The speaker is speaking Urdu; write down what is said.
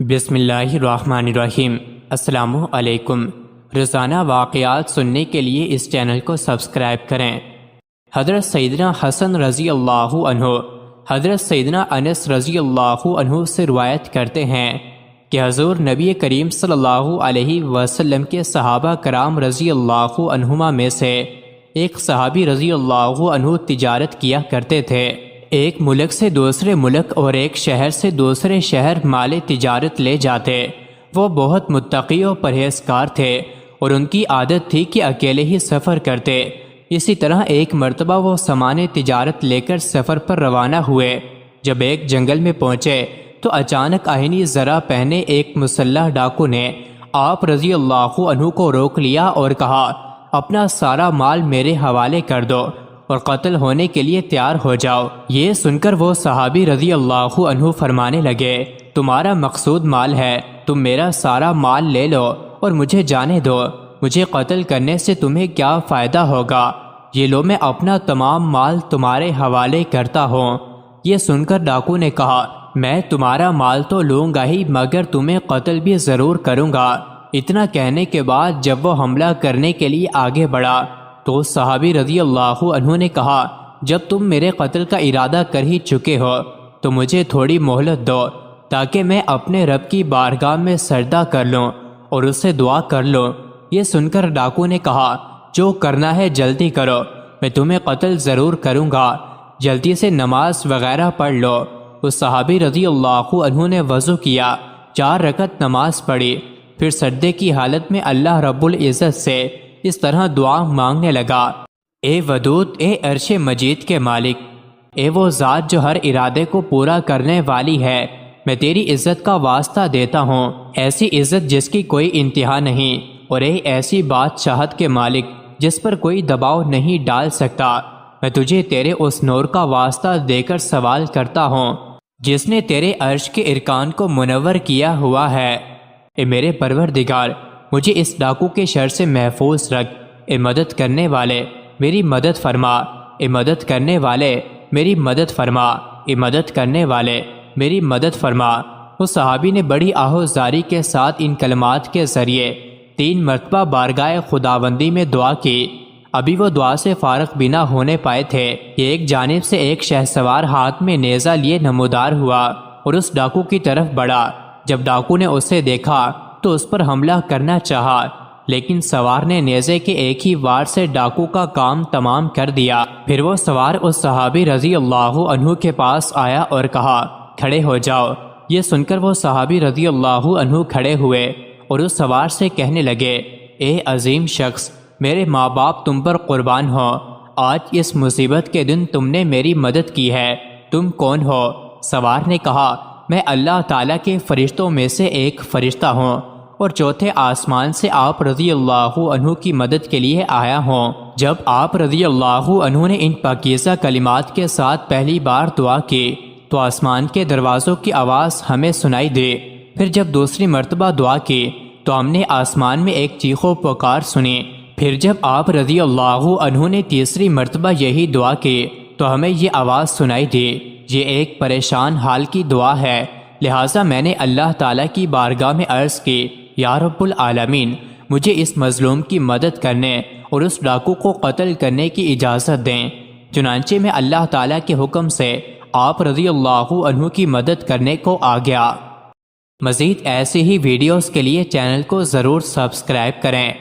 بسم اللہ الرحمن الرحیم۔ السلام علیکم۔ روزانہ واقعات سننے کے لیے اس چینل کو سبسکرائب کریں۔ حضرت سیدنا حسن رضی اللہ عنہ حضرت سیدنا انس رضی اللہ عنہ سے روایت کرتے ہیں کہ حضور نبی کریم صلی اللہ علیہ وسلم کے صحابہ کرام رضی اللہ عنہما میں سے ایک صحابی رضی اللہ عنہ تجارت کیا کرتے تھے۔ ایک ملک سے دوسرے ملک اور ایک شہر سے دوسرے شہر مال تجارت لے جاتے۔ وہ بہت متقی و پرہیزگار تھے اور ان کی عادت تھی کہ اکیلے ہی سفر کرتے۔ اسی طرح ایک مرتبہ وہ سامان تجارت لے کر سفر پر روانہ ہوئے۔ جب ایک جنگل میں پہنچے تو اچانک آہنی زرہ پہنے ایک مسلح ڈاکو نے آپ رضی اللہ عنہ کو روک لیا اور کہا، اپنا سارا مال میرے حوالے کر دو اور قتل ہونے کے لیے تیار ہو جاؤ۔ یہ سن کر وہ صحابی رضی اللہ عنہ فرمانے لگے، تمہارا مقصود مال ہے، تم میرا سارا مال لے لو اور مجھے جانے دو۔ مجھے قتل کرنے سے تمہیں کیا فائدہ ہوگا؟ یہ لو، میں اپنا تمام مال تمہارے حوالے کرتا ہوں۔ یہ سن کر ڈاکو نے کہا، میں تمہارا مال تو لوں گا ہی مگر تمہیں قتل بھی ضرور کروں گا۔ اتنا کہنے کے بعد جب وہ حملہ کرنے کے لیے آگے بڑھا تو صحابی رضی اللہ عنہ نے کہا، جب تم میرے قتل کا ارادہ کر ہی چکے ہو تو مجھے تھوڑی مہلت دو تاکہ میں اپنے رب کی بارگاہ میں سجدہ کر لوں اور اس سے دعا کر لوں۔ یہ سن کر ڈاکو نے کہا، جو کرنا ہے جلدی کرو، میں تمہیں قتل ضرور کروں گا، جلدی سے نماز وغیرہ پڑھ لو۔ اس صحابی رضی اللہ عنہ نے وضو کیا، 4 رکعت نماز پڑھی، پھر سجدے کی حالت میں اللہ رب العزت سے اس طرح دعا مانگنے لگا، اے ودود، اے عرش مجید کے مالک، اے وہ ذات جو ہر ارادے کو پورا کرنے والی ہے، میں تیری عزت کا واسطہ دیتا ہوں، ایسی عزت جس کی کوئی انتہا نہیں، اور اے ایسی بادشاہت کے مالک جس پر کوئی دباؤ نہیں ڈال سکتا، میں تجھے تیرے اس نور کا واسطہ دے کر سوال کرتا ہوں جس نے تیرے عرش کے ارکان کو منور کیا ہوا ہے۔ اے میرے پروردگار، مجھے اس ڈاکو کے شر سے محفوظ رکھ۔ اے مدد کرنے والے، میری مدد فرما۔ اے مدد کرنے والے، میری مدد فرما۔ اے مدد کرنے والے، میری مدد فرما۔ اس صحابی نے بڑی آہوزاری کے ساتھ ان کلمات کے ذریعے 3 مرتبہ بارگاہ خداوندی میں دعا کی۔ ابھی وہ دعا سے فارغ بھی نہ ہونے پائے تھے کہ ایک جانب سے ایک شہسوار ہاتھ میں نیزہ لیے نمودار ہوا اور اس ڈاکو کی طرف بڑھا۔ جب ڈاکو نے اسے دیکھا تو اس پر حملہ کرنا چاہا، لیکن سوار نے نیزے کے ایک ہی وار سے ڈاکو کا کام تمام کر دیا۔ پھر وہ سوار اس صحابی رضی اللہ عنہ کے پاس آیا اور کہا، کھڑے ہو جاؤ۔ یہ سن کر وہ صحابی رضی اللہ عنہ کھڑے ہوئے اور اس سوار سے کہنے لگے، اے عظیم شخص، میرے ماں باپ تم پر قربان ہوں، آج اس مصیبت کے دن تم نے میری مدد کی ہے، تم کون ہو؟ سوار نے کہا، میں اللہ تعالیٰ کے فرشتوں میں سے ایک فرشتہ ہوں اور چوتھے آسمان سے آپ رضی اللہ عنہ کی مدد کے لیے آیا ہوں۔ جب آپ رضی اللہ عنہ نے ان پاکیزہ کلمات کے ساتھ پہلی بار دعا کی تو آسمان کے دروازوں کی آواز ہمیں سنائی دی۔ پھر جب دوسری مرتبہ دعا کی تو ہم نے آسمان میں ایک چیخ و پکار سنی۔ پھر جب آپ رضی اللہ عنہ نے تیسری مرتبہ یہی دعا کی تو ہمیں یہ آواز سنائی دی، یہ ایک پریشان حال کی دعا ہے، لہٰذا میں نے اللہ تعالیٰ کی بارگاہ میں عرض کی، یا رب العالمین، مجھے اس مظلوم کی مدد کرنے اور اس ڈاکو کو قتل کرنے کی اجازت دیں۔ چنانچہ میں اللہ تعالیٰ کے حکم سے آپ رضی اللہ عنہ کی مدد کرنے کو آ گیا۔ مزید ایسی ہی ویڈیوز کے لیے چینل کو ضرور سبسکرائب کریں۔